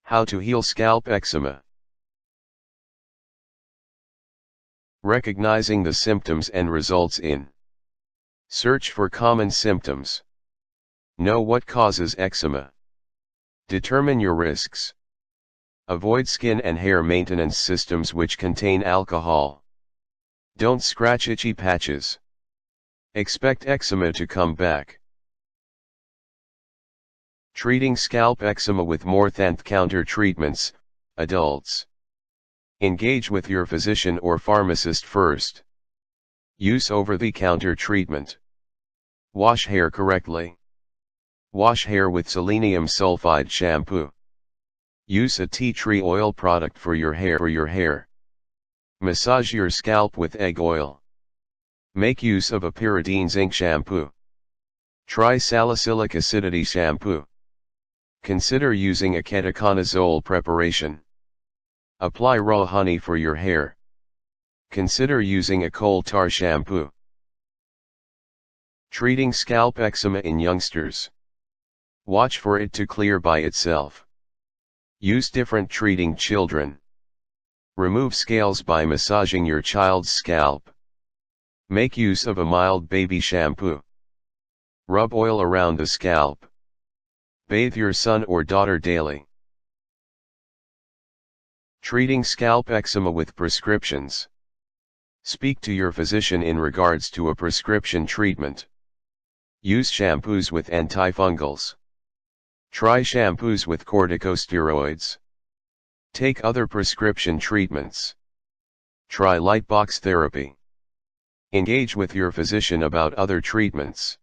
How to heal scalp eczema. Recognizing the symptoms and results in. Search for common symptoms. Know what causes eczema. Determine your risks. Avoid skin and hair maintenance systems which contain alcohol. Don't scratch itchy patches. Expect eczema to come back. Treating scalp eczema with more thantheCounter treatments, adults. Engage with your physician or pharmacist first. Use over-the-counter treatment. Wash hair correctly. Wash hair with selenium sulfide shampoo. Use a tea tree oil product for your hair. Massage your scalp with egg oil. Make use of a pyridine zinc shampoo. Try salicylic acidity shampoo. Consider using a ketoconazole preparation. Apply raw honey for your hair. Consider using a coal tar shampoo. Treating scalp eczema in youngsters. Watch for it to clear by itself. Use different treating children. Remove scales by massaging your child's scalp. Make use of a mild baby shampoo. Rub oil around the scalp. Bathe your son or daughter daily. Treating scalp eczema with prescriptions. Speak to your physician in regards to a prescription treatment. Use shampoos with antifungals. Try shampoos with corticosteroids. Take other prescription treatments. Try lightbox therapy. Engage with your physician about other treatments.